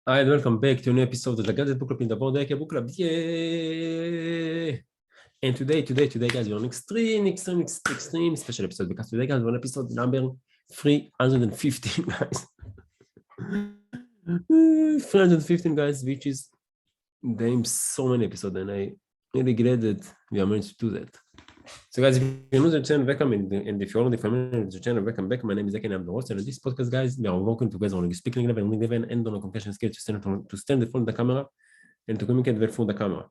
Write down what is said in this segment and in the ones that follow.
Hi, and welcome back to a new episode of the Gadget Book Club in the Board Book Club. Yay! And today, guys, we're on extreme special episode because today, guys, we're on episode number 315, guys. 315, guys, which is damn so many episodes, and I'm really glad that we are managed to do that. So, guys, if you're new to the channel, welcome, and if you're already familiar with the channel, welcome back. My name is Zach, and I'm the host. And in this podcast, guys, we are working together on speaking level, and on a communication skill to stand in front of the camera and to communicate well through the camera.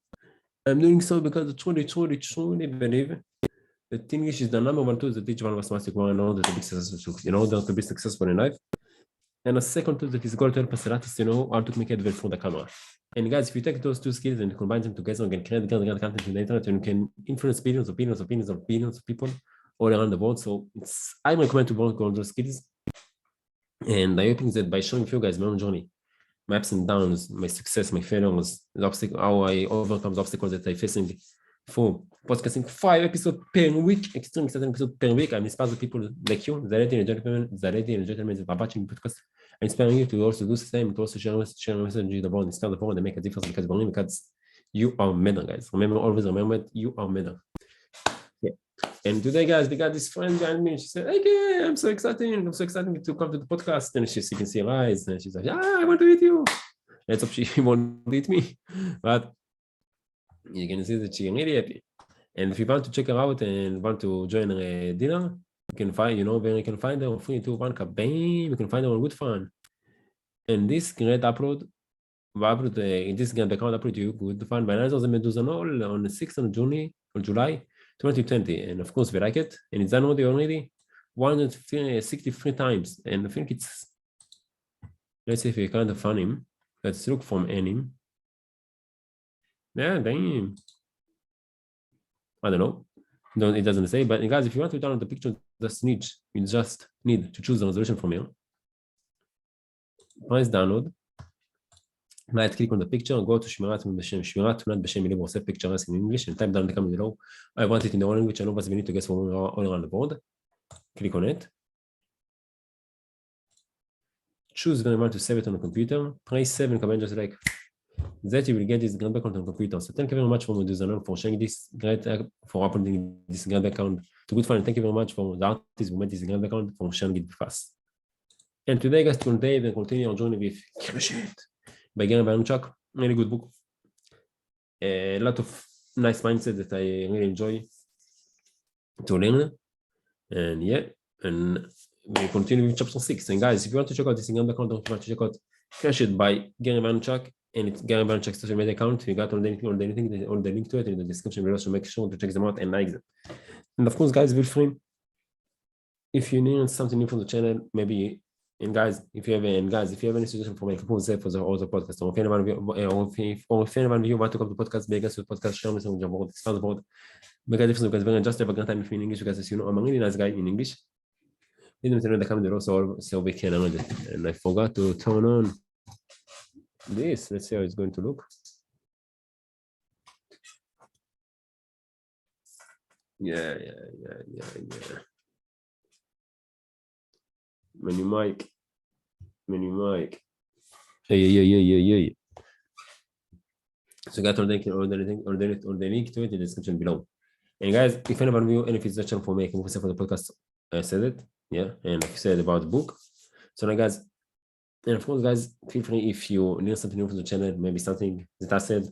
I'm doing so because I truly believe that English is the number one tool that each one of us must acquire in order to be successful in life. And a second tool that is going to help us artists to know how to communicate well through the camera. And guys, if you take those two skills and combine them together, you can create great content on the internet, and you can influence billions of people all around the world. So I recommend to work on those skills. And I hope that by showing you guys my own journey, my ups and downs, my success, my failures, how I overcome the obstacles that I'm facing for podcasting 5 episodes per week, extreme exciting episodes per week. I'm inspired people like you, the lady and gentlemen that are watching the podcast. I'm inspiring you to also do the same, to also share a message the world, inspire the world, and make a difference because you are matter, guys. Always remember it, you are matter. Yeah. And today, guys, we got this friend behind me. She said, "Hey, I'm so excited to come to the podcast." And you can see her eyes, and she's like, "I want to eat you." Let's hope she won't eat me, but you can see that she's really happy. And if you want to check her out and want to join her dinner, you can find, where you can find her on 321 Kabam. You can find her on Good Fun. And this great upload, this great account upload you Good Fun by Nizor Meduzanol on the 6th of July 2020. And of course, we like it. And it's done already 163 times. And I think it's, let's see if we kind of find him. Let's look from him. Yeah, damn. I don't know. No, it doesn't say. But guys, if you want to download the picture, you just need to choose the resolution from here. Press download. Right click on the picture and go to Shmirat Tunat B'Shem Milim Osef Pictures in English and type down the comment below. I want it in the old language. I know what we need to guess from all around the board. Click on it. Choose when you want to save it on the computer. Press save and comment just like that. You will get this great account on the computer. So thank you very much for Meduzanol for sharing this great for uploading this great account to Good Fun. And thank you very much for the artist who made this great account for sharing it fast. And today, guys, today we continue our journey with Crush It by Gary Vaynerchuk. Really good book. A lot of nice mindset that I really enjoy to learn. And yeah, and we continue with chapter 6. And guys, if you want to check out this great account, don't forget to check out Crush It by Gary Vaynerchuk. And it's Gary Vaynerchuk's social media account. We got all the link to it in the description below, so make sure to check them out and like them. And of course, guys, feel free if you need something new from the channel, maybe. And guys, if you have any suggestion for me, propose that for the other podcast, or if anyone of you want to come to podcast, make us a podcast, share me some of your board, start the board. Make a difference because when just have a great time if in English, because as you know, I'm a really nice guy in English. Didn't turn on the camera so we can read it. And I forgot to turn on this. Let's see how it's going to look. Yeah. Menu mic. Hey. So got all the link to it in the description below. And guys, if anyone of you any suggestion for making for the podcast, I said it. Yeah, and I said about the book. So now, guys, and of course, guys, feel free if you learn something new from the channel, maybe something that I said,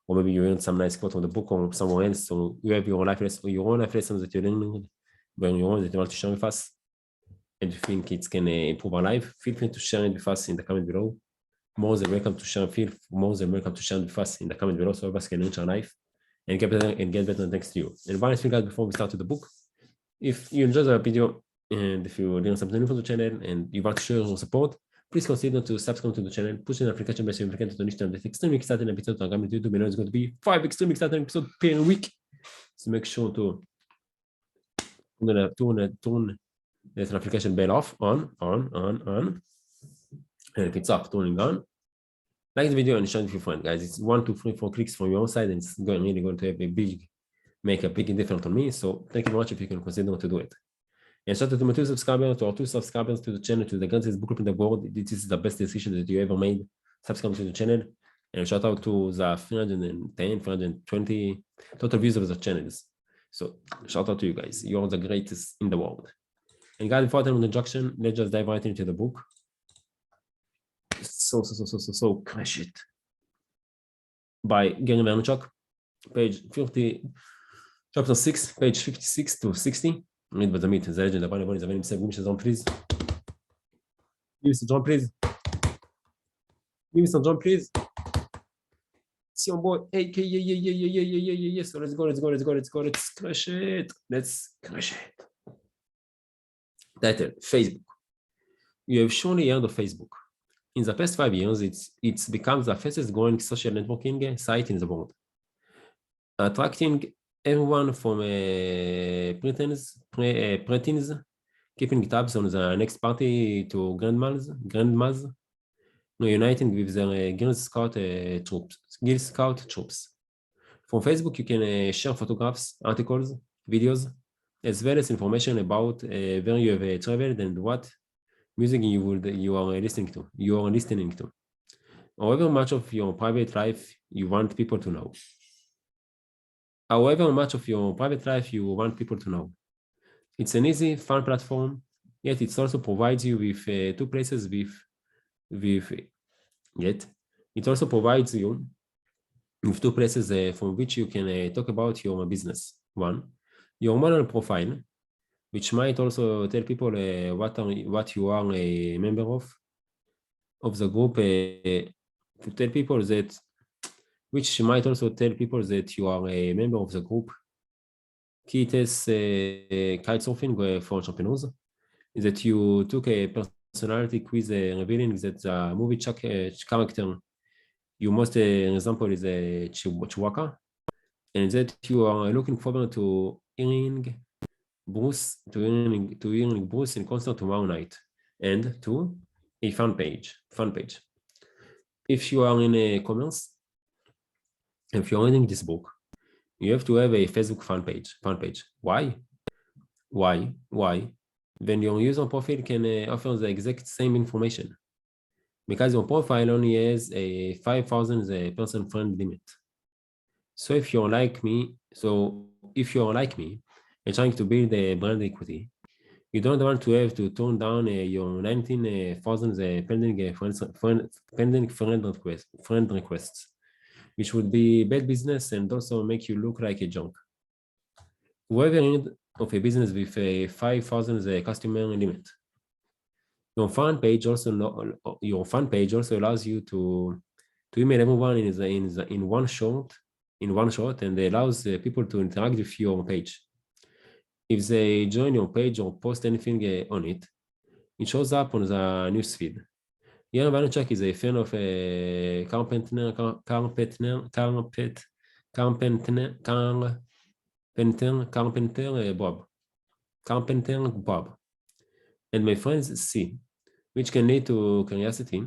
or maybe you learned some nice quote from the book or somewhere else. So you have your own life lessons that you learn when you want that you want to share with us, and you think it can improve our life. Feel free to share it with us in the comment below. More than welcome to share. More than welcome to share it with us in the comment below, so everybody can enrich our life and get better thanks to you. And one thing, guys, before we start with the book, if you enjoyed the video and if you learned something new from the channel and you want to share your support, please consider to subscribe to the channel, push the notification bell so you can get the next extremely exciting episode on YouTube. It's going to be 5 extremely exciting episodes per week. So make sure to turn the notification bell off, on. And if it's off, turning on. Like the video and share it with your friend, guys. It's 1, 2, 3, 4 clicks from your own side, and it's really going to have make a big difference on me. So thank you very much if you can consider to do it. And shout out to my 2 subscribers, to our 2 subscribers to the channel, to the greatest book club in the world. This is the best decision that you ever made subscribe to the channel, and shout out to the 310, 320 total views of the channels. So shout out to you guys. You're the greatest in the world. And guys, before I turn the introduction, let's just dive right into the book. So crash it. By Gary Vaynerchuk, page 50, chapter 6, page 56 to 60. Read בזמית, זה לג'נד, הבא נבוא נזמן עם סגום של זון פליז. Give Mr. John, please. Give Mr. John, please. See on board. Hey, yeah. So let's go. Let's crash it. Title, Facebook. You have surely heard of Facebook. In the past 5 years, it's become the fastest growing social networking site in the world, attracting everyone from preteens, keeping tabs on the next party to grandmas, uniting with their Girl Scout troops. From Facebook, you can share photographs, articles, videos, as well as information about where you have traveled and what music you are listening to. However much of your private life you want people to know. It's an easy, fun platform, yet it also provides you with two places from which you can talk about your business. One, your model profile, which might also tell people what you are a member of the group, which might also tell people that you are a member of the group. Key tests Kitesurfing for entrepreneurs, that you took a personality quiz revealing that the movie character you most example is a Chihuahua, and that you are looking forward to hearing Bruce in concert tomorrow night. And two, a fan page. If you are in a commerce, if you're reading this book, you have to have a Facebook fan page. Why? Then your user profile can offer the exact same information, because your profile only has a 5,000 person friend limit. So if you're like me and trying to build a brand equity, you don't want to have to turn down your 19,000 pending friend requests, which would be bad business and also make you look like a junk. Whoever in of a business with a 5,000 customer limit, your fan page also allows you to email everyone in one shot, and allows people to interact with your page. If they join your page or post anything on it, it shows up on the newsfeed. Gary Vaynerchuk is a fan of Carpenter Bob. And my friends see, which can lead to curiosity,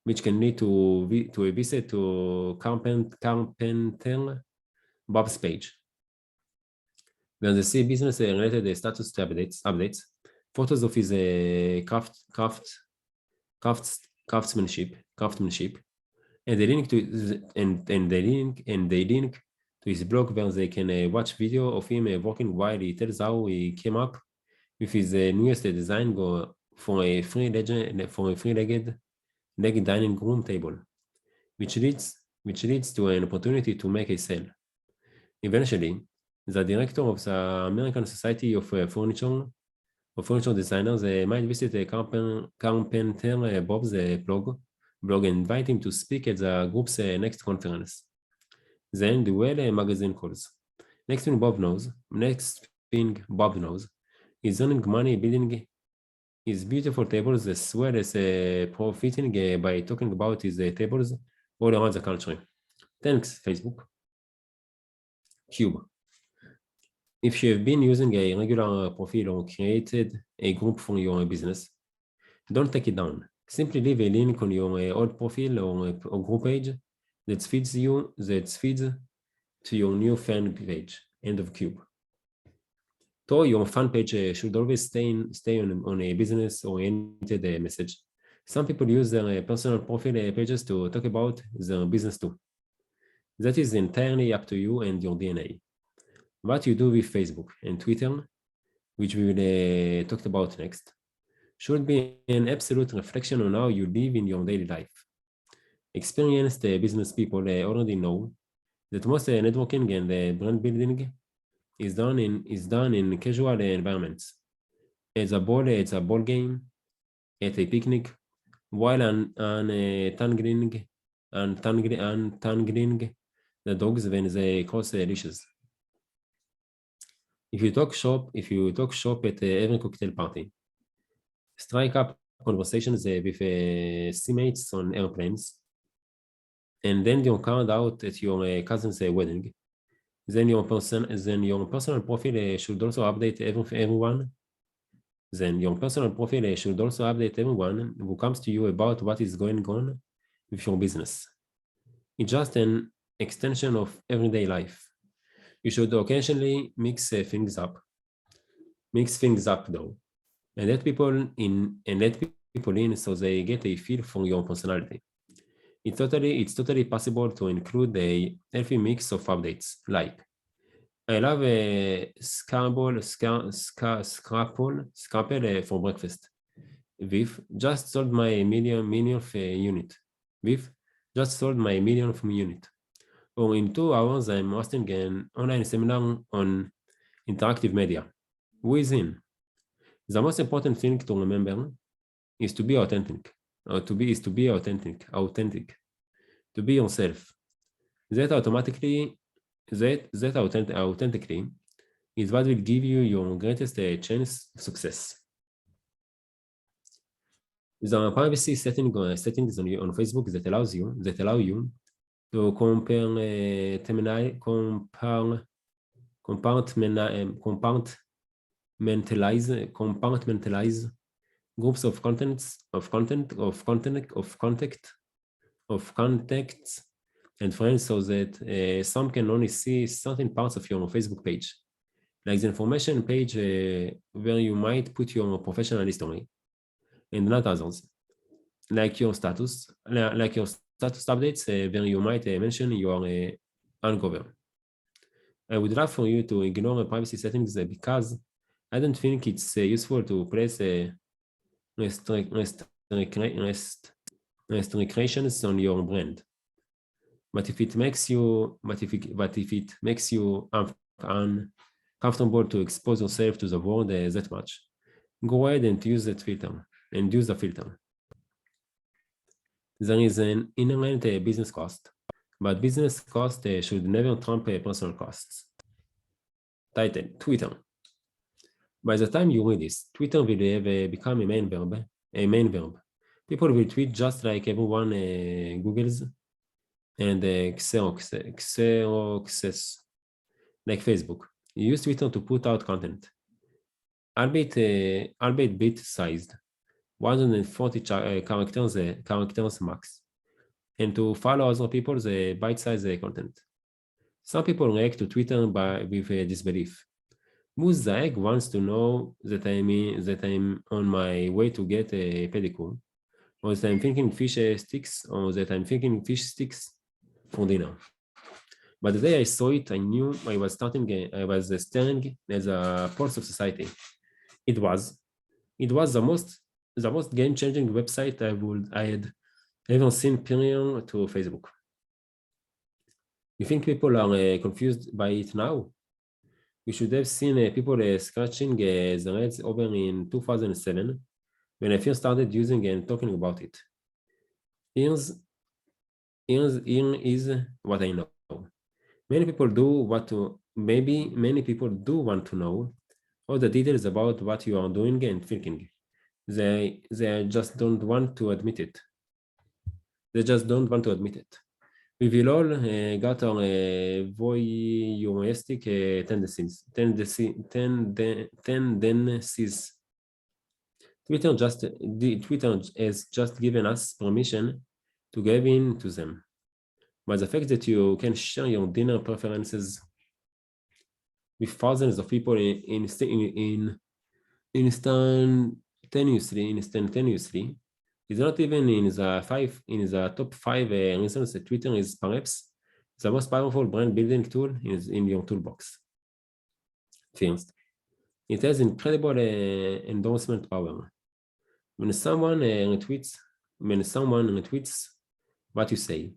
which can lead to a visit to Carpenter Bob's page, where they see business-related status updates, photos of his craftsmanship, and they link to his blog, where they can watch video of him working while he tells how he came up with his newest design for a three-legged dining room table, which leads to an opportunity to make a sale. Eventually, the director of the American Society of Furniture Designers might visit Carpenter Bob's blog and invite him to speak at the group's next conference. Then the Well magazine calls. Next thing Bob knows is earning money building his beautiful tables, as well as profiting by talking about his tables all around the country. Thanks, Facebook. Cube. If you have been using a regular profile or created a group for your business, don't take it down. Simply leave a link on your old profile or group page that feeds to your new fan page. End of Cube. So your fan page should always stay on a business-oriented message, Some people use their personal profile pages to talk about their business too. That is entirely up to you and your DNA. What you do with Facebook and Twitter, which we will talk about next, should be an absolute reflection on how you live in your daily life. Experienced business people already know that most networking and brand building is done in casual environments. It's a ball game, at a picnic, while untangling the dogs when they cross leashes. If you talk shop at every cocktail party, strike up conversations with teammates on airplanes, and then your card out at your cousin's wedding, then your personal profile should also update everyone. Then your personal profile should also update everyone who comes to you about what is going on with your business. It's just an extension of everyday life. You should occasionally mix things up though, and let people in so they get a feel for your personality. It's totally possible to include a healthy mix of updates, like I love a scrapple for breakfast. With just sold my millionth unit. With just sold my millionth unit. Or in 2 hours, I'm hosting an online seminar on interactive media. Who is in? The most important thing to remember is to be authentic. Or to be authentic. To be yourself. That authentically is what will give you your greatest chance of success. There are privacy settings on Facebook that allow you to compartmentalize groups of contacts and friends so that some can only see certain parts of your Facebook page, like the information page where you might put your professional history, and not others, like your status updates where you might mention you are uncovered. I would love for you to ignore privacy settings because I don't think it's useful to place restrictions on your brand. But if it makes you uncomfortable to expose yourself to the world that much, go ahead and use the filter. There is an inherent business cost, but business cost should never trump personal costs. Title: Twitter. By the time you read this, Twitter will have become a main verb. People will tweet just like everyone Googles and Xeroxes, like Facebook. You use Twitter to put out content, albeit bit-sized, 140 characters max, and to follow other people's bite-sized content. Some people react to Twitter with disbelief. Who the heck wants to know that I'm on my way to get a pedicure, or that I'm thinking fish sticks, or that I'm thinking fish sticks for dinner? But the day I saw it, I knew I was staring at the pulse of society. It was the most game-changing website I had ever seen prior to Facebook. You think people are confused by it now? We should have seen people scratching the reds over in 2007 when I first started using and talking about it. Here is what I know. Many people do want to know all the details about what you are doing and thinking. They just don't want to admit it. We will all got our voyeuristic tendencies. Twitter has just given us permission to give in to them. But the fact that you can share your dinner preferences with thousands of people instantaneously It's not even in the top 5 reasons that Twitter is perhaps the most powerful brand building tool in your toolbox. First, it has incredible endorsement power. When someone retweets what you say,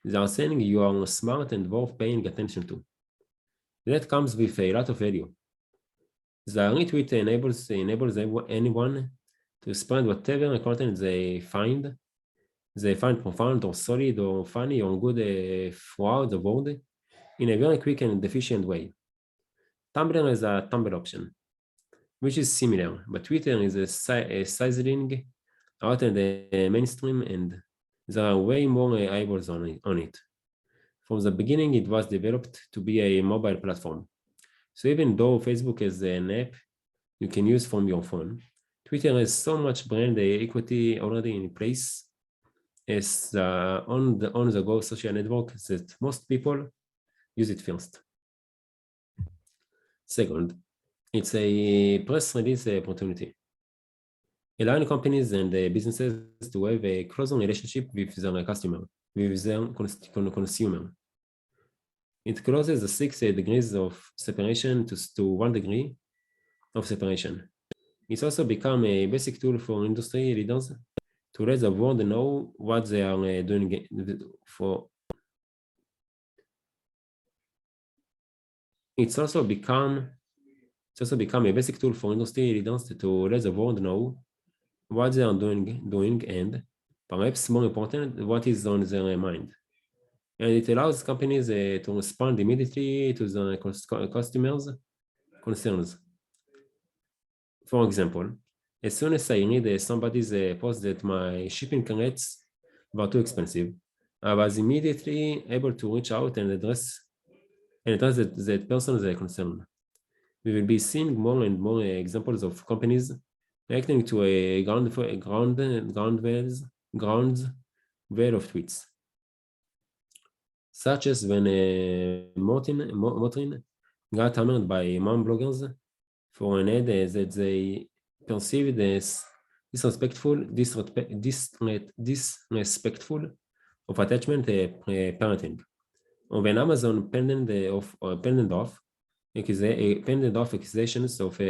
they are saying you are smart and worth paying attention to. That comes with a lot of value. The retweet enables anyone to spread whatever content they find profound or solid or funny or good throughout the world in a very quick and efficient way. Tumblr is a Tumblr option, which is similar, but Twitter is a sizzling out in the mainstream, and there are way more eyeballs on it. From the beginning, it was developed to be a mobile platform. So even though Facebook is an app you can use from your phone, Twitter has so much brand equity already in place as on-the-go social network that most people use it first. Second, it's a press release opportunity, allowing companies and businesses to have a closer relationship with their consumer. It closes the 6 degrees of separation to 1 degree of separation. It's also become a basic tool for industry leaders to let the world know what they are doing for. It's also become a basic tool for industry leaders to let the world know what they are doing, and perhaps more important, what is on their mind. And it allows companies to respond immediately to the customers' concerns. For example, as soon as I read somebody's post that my shipping rates were too expensive, I was immediately able to reach out and address that person's concern. We will be seeing more and more examples of companies reacting to a groundswell of tweets, such as when Motrin got hammered by mom bloggers for an ad that they perceived as disrespectful of attachment parenting, or when Amazon pended off accusations of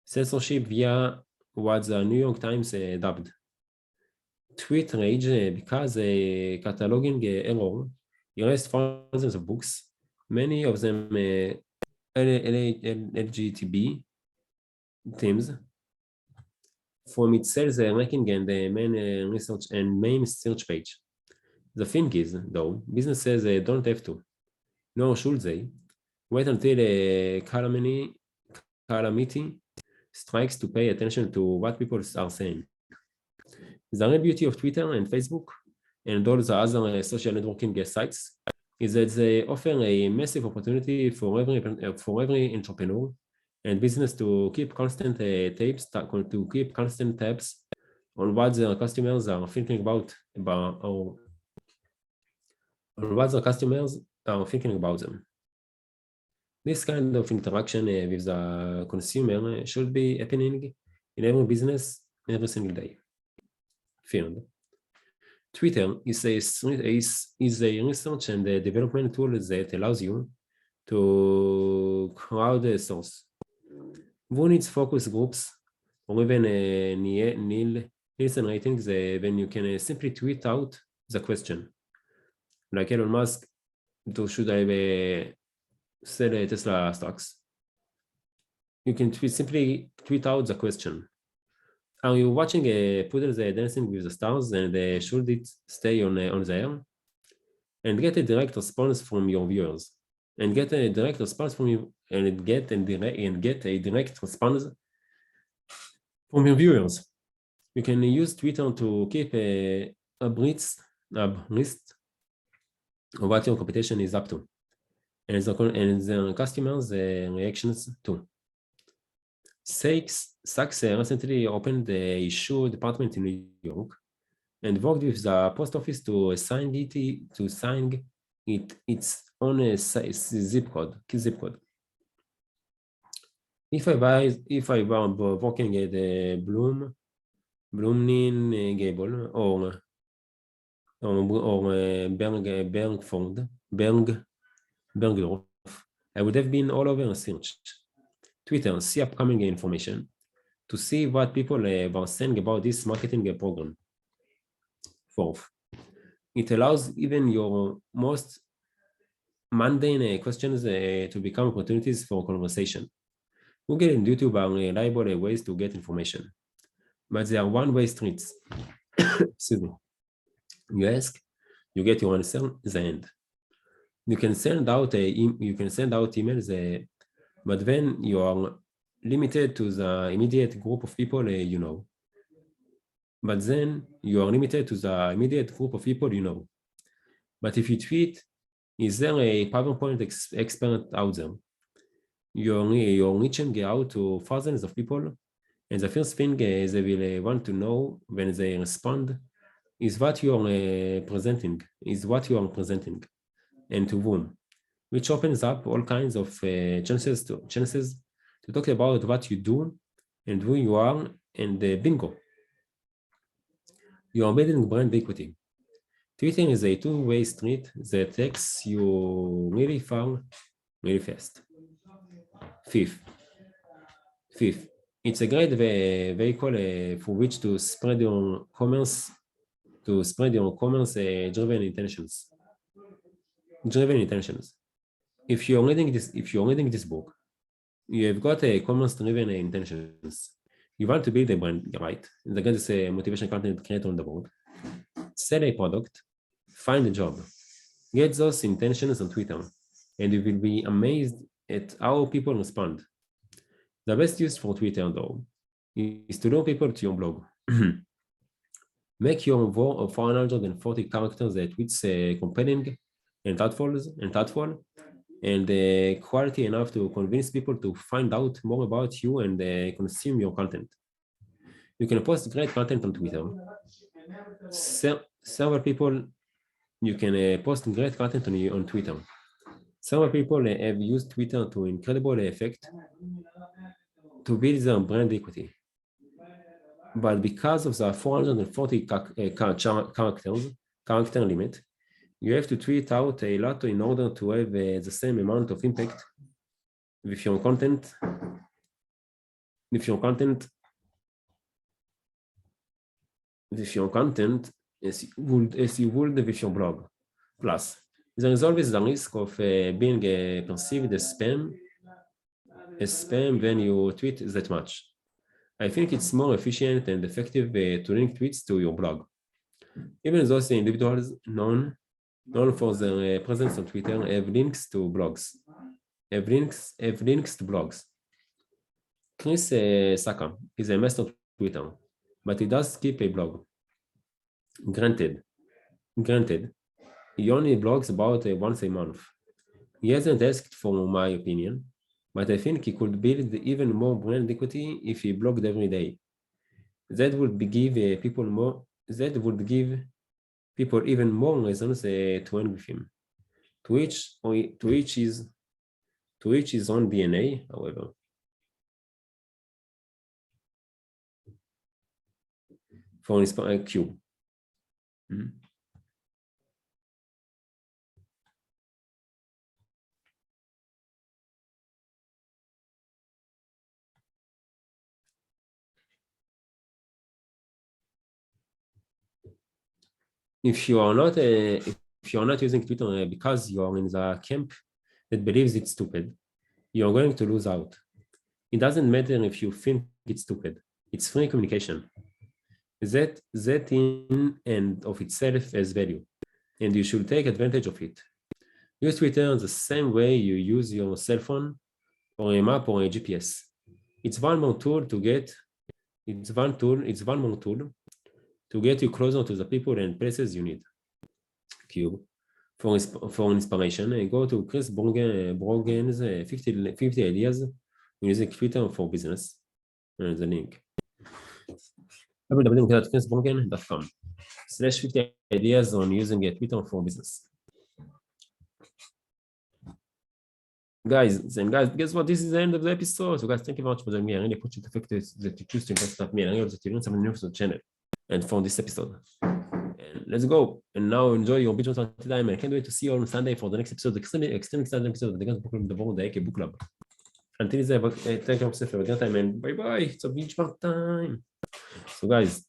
censorship via what the New York Times dubbed tweet rage because a cataloging error erased thousands of books, many of them LGTB themes, from its sales ranking and the main search page. The thing is, though, businesses don't have to, nor should they, wait until a calamity strikes to pay attention to what people are saying. The real beauty of Twitter and Facebook and all the other social networking sites is that they offer a massive opportunity for every entrepreneur and business to keep constant tabs on what their customers are thinking about them. This kind of interaction with the consumer should be happening in every business every single day. Third, Twitter is a research and development tool that allows you to crowdsource. Who needs focus groups or even Nielsen ratings when you can simply tweet out the question? Like Elon Musk, should I sell Tesla stocks? You can simply tweet out the question. Are you watching poodles dancing with the stars, and should it stay on the air? And get a direct response from your viewers. And get a direct response from you, and get a direct response from your viewers. You can use Twitter to keep abreast of what your competition is up to, and the customers' reactions too. Saks recently opened the issue department in New York and worked with the post office to assign its own zip code. If I were working at Bloom Blumnin Gable or Bergdorf, I would have been all over and searched Twitter, see upcoming information to see what people were saying about this marketing program. Fourth, it allows even your most mundane questions to become opportunities for conversation. Google and YouTube are reliable ways to get information, but they are one-way streets. Excuse me. You ask, you get your answer, the end. You can send out emails, but then you are limited to the immediate group of people you know. But then you are limited to the immediate group of people you know. But if you tweet, is there a PowerPoint expert out there? You're reaching out to thousands of people, and the first thing they will want to know when they respond is what you are presenting, and to whom, which opens up all kinds of chances to talk about what you do and who you are, and bingo, you are building brand equity. Tweeting is a two-way street that takes you really far, really fast. Fifth, it's a great vehicle for which to spread your commerce, driven intentions. If you're reading this book, you have got a commerce-driven intentions. You want to build a brand, right? The greatest motivation content creator on the world. Sell a product, find a job, get those intentions on Twitter, and you will be amazed at how people respond. The best use for Twitter, though, is to lure people to your blog. Make your 440 characters tweets compelling and thoughtful, and quality enough to convince people to find out more about you and consume your content. You can post great content on Twitter. Several people, you can post great content on Twitter. Several people have used Twitter to incredible effect to build their brand equity. But because of the 440 character limit, you have to tweet out a lot in order to have the same amount of impact with your content as you would with your blog. Plus, there is always the risk of being perceived as spam when you tweet that much. I think it's more efficient and effective to link tweets to your blog. Even those individuals known for their presence on Twitter have links to blogs. Chris Sacca is a master Twitter, but he does keep a blog. Granted, he only blogs about once a month. He hasn't asked for my opinion, but I think he could build even more brand equity if he blogged every day. That would give people even more reasons to hang with him. To each his own DNA, however. For instance, Q. If you are not using Twitter because you are in the camp that believes it's stupid, you're going to lose out. It doesn't matter if you think it's stupid. It's free communication. That in and of itself has value, and you should take advantage of it. Use Twitter the same way you use your cell phone or a map or a GPS. It's one more tool to get you closer to the people and places you need. Cube. For inspiration, go to Chris Brogan's 50 ideas using Twitter for business. And the link. www.chrisbrogan.com/50 ideas on using Twitter for business. guys, guess what? This is the end of the episode. So guys, thank you very much for joining me. I really appreciate the fact that you choose to invest in me, and I hope that you learn something new from the channel and from this episode. And let's go. And now enjoy your binge time. And I can't wait to see you on Sunday for the next episode, extremely exciting episode of the Guns Book Club, the Book Club. Until then, thank you for your time, and bye bye. It's a binge part time. So guys,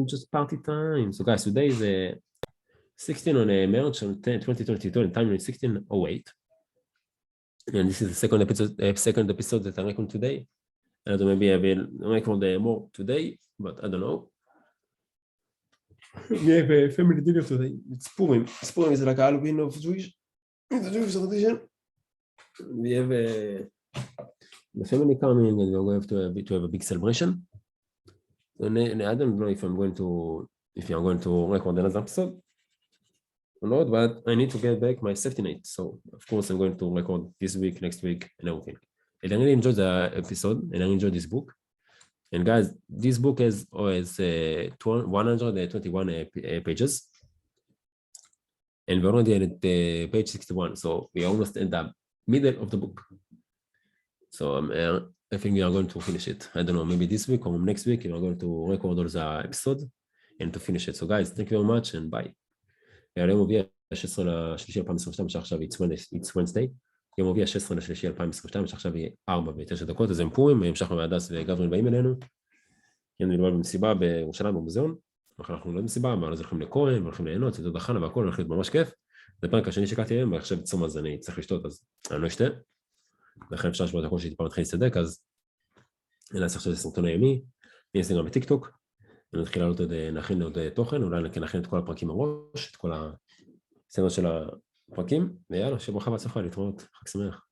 just party time. So guys, today is 16 on March 10, 2022, and time is 16:08. And this is the second episode that I record today. I don't know, maybe I will record more today, but I don't know. We have a family dinner today. It's Purim. Purim is like Halloween of Jewish. It's a Jewish tradition. We have the family coming, and we're going to have a big celebration. And I don't know if you're going to record another episode or not, but I need to get back my safety net. So of course I'm going to record this week, next week, and everything. And I really enjoyed the episode, and I enjoyed this book. And guys, this book has 121 pages, and we're already at page 61. So we almost in the middle of the book. So I think we are going to finish it. I don't know, maybe this week or next week, we are going to record all the episodes and to finish it. So guys, thank you very much, and bye. היום הוביע 16/3/2022, שעכשיו it's Wednesday. יום הוביע 16/3/2022, שעכשיו יהיה 4:09, אז הם פורים, המשכנו מהדס וגבריאל באים אלינו. היינו ללמוד במסיבה בירושלים במוזיאון, אנחנו לא במסיבה, אבל אז הולכים לכהן, הולכים ליהנות, זה דחנה והכל, הולך להיות ממש כיף. זה פרק השני שקעתי היום, ועכשיו צום אז אני צריך לשתות, אז אני לא אשתה. לכן אפשר לשמוע את הכל שטיפה מתחיל להסתדק, אז אני אעשה עכשיו סרטון היומי, אני אעשה גם בטיקטוק, אני נתחיל לעלות נכין עוד תוכן, אולי נכין את כל הפרקים מראש, את כל הסצנות של הפרקים, ויאללה, שברכה והצלחה, להתראות, חג שמח.